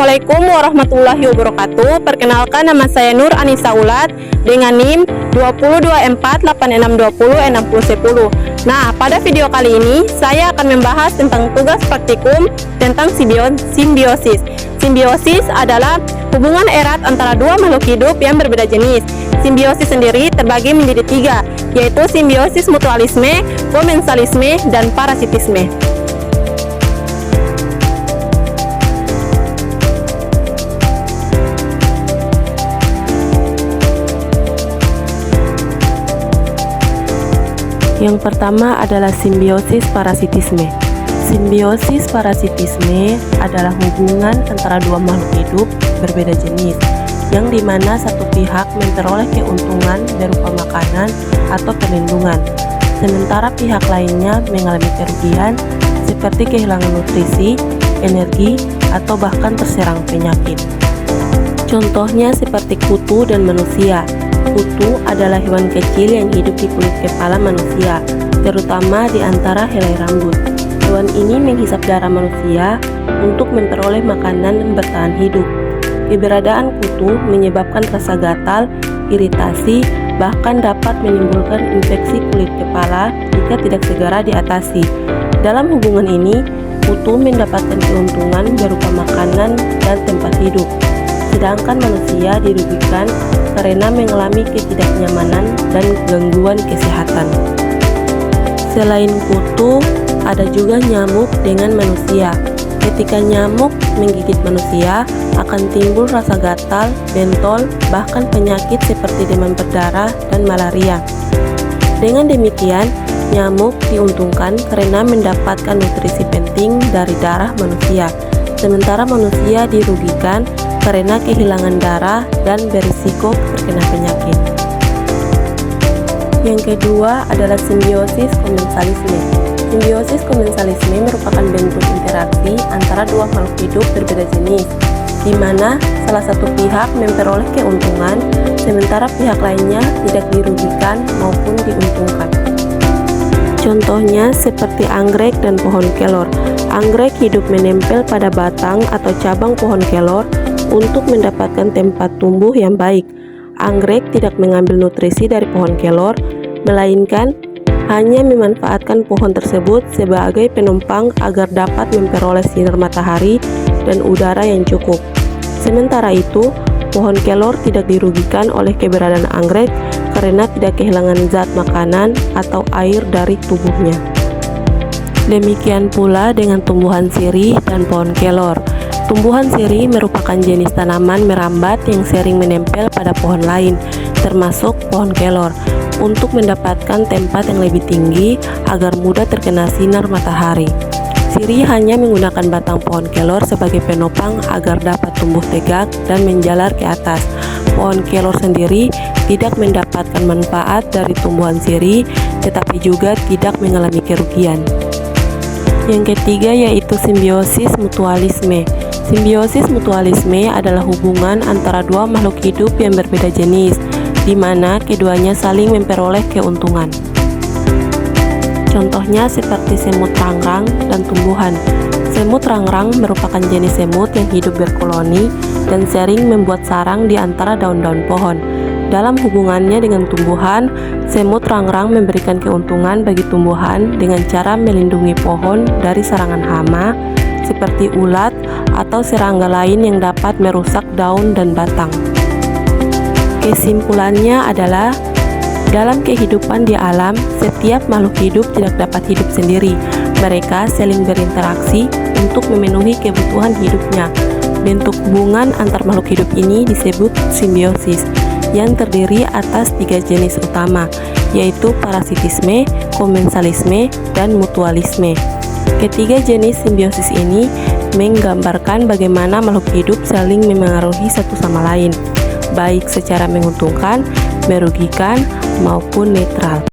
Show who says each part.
Speaker 1: Assalamualaikum warahmatullahi wabarakatuh. Perkenalkan, nama saya Nur Anissa Ulat dengan NIM 20248620610. Nah, pada video kali ini saya akan membahas tentang tugas praktikum tentang simbiosis. Simbiosis adalah hubungan erat antara dua makhluk hidup yang berbeda jenis. Simbiosis sendiri terbagi menjadi tiga, yaitu simbiosis mutualisme, komensalisme, dan parasitisme. Yang pertama adalah simbiosis parasitisme. Simbiosis parasitisme adalah hubungan antara dua makhluk hidup berbeda jenis, yang dimana satu pihak memperoleh keuntungan berupa makanan atau perlindungan, sementara pihak lainnya mengalami kerugian seperti kehilangan nutrisi, energi, atau bahkan terserang penyakit. Contohnya seperti kutu dan manusia. Kutu adalah hewan kecil yang hidup di kulit kepala manusia, terutama di antara helai rambut. Hewan ini menghisap darah manusia untuk memperoleh makanan dan bertahan hidup. Keberadaan kutu menyebabkan rasa gatal, iritasi, bahkan dapat menimbulkan infeksi kulit kepala jika tidak segera diatasi. Dalam hubungan ini, kutu mendapatkan keuntungan berupa makanan dan tempat hidup, sedangkan manusia dirugikan karena mengalami ketidaknyamanan dan gangguan kesehatan. Selain kutu, ada juga nyamuk dengan manusia. Ketika nyamuk menggigit manusia, akan timbul rasa gatal, bentol, bahkan penyakit seperti demam berdarah dan malaria. Dengan demikian, nyamuk diuntungkan karena mendapatkan nutrisi penting dari darah manusia, sementara manusia dirugikan karena kehilangan darah dan berisiko terkena penyakit. Yang kedua adalah simbiosis komensalisme. Simbiosis komensalisme merupakan bentuk interaksi antara dua makhluk hidup berbeda jenis, di mana salah satu pihak memperoleh keuntungan, sementara pihak lainnya tidak dirugikan maupun diuntungkan. Contohnya seperti anggrek dan pohon kelor. Anggrek hidup menempel pada batang atau cabang pohon kelor untuk mendapatkan tempat tumbuh yang baik. Anggrek tidak mengambil nutrisi dari pohon kelor, melainkan hanya memanfaatkan pohon tersebut sebagai penumpang agar dapat memperoleh sinar matahari dan udara yang cukup. Sementara itu, pohon kelor tidak dirugikan oleh keberadaan anggrek karena tidak kehilangan zat makanan atau air dari tubuhnya. Demikian pula dengan tumbuhan sirih dan pohon kelor. Tumbuhan sirih merupakan jenis tanaman merambat yang sering menempel pada pohon lain, termasuk pohon kelor, untuk mendapatkan tempat yang lebih tinggi agar mudah terkena sinar matahari. Sirih hanya menggunakan batang pohon kelor sebagai penopang agar dapat tumbuh tegak dan menjalar ke atas. Pohon kelor sendiri tidak mendapatkan manfaat dari tumbuhan sirih, tetapi juga tidak mengalami kerugian. Yang ketiga yaitu simbiosis mutualisme. Simbiosis mutualisme adalah hubungan antara dua makhluk hidup yang berbeda jenis, di mana keduanya saling memperoleh keuntungan. Contohnya seperti semut rangrang dan tumbuhan. Semut rangrang merupakan jenis semut yang hidup berkoloni dan sering membuat sarang di antara daun-daun pohon. Dalam hubungannya dengan tumbuhan, semut rangrang memberikan keuntungan bagi tumbuhan dengan cara melindungi pohon dari serangan hama seperti ulat atau serangga lain yang dapat merusak daun dan batang. Kesimpulannya adalah, dalam kehidupan di alam, setiap makhluk hidup tidak dapat hidup sendiri. Mereka saling berinteraksi untuk memenuhi kebutuhan hidupnya. Bentuk hubungan antar makhluk hidup ini disebut simbiosis, yang terdiri atas tiga jenis utama, yaitu parasitisme, komensalisme, dan mutualisme. Ketiga jenis simbiosis ini menggambarkan bagaimana makhluk hidup saling memengaruhi satu sama lain, baik secara menguntungkan, merugikan, maupun netral.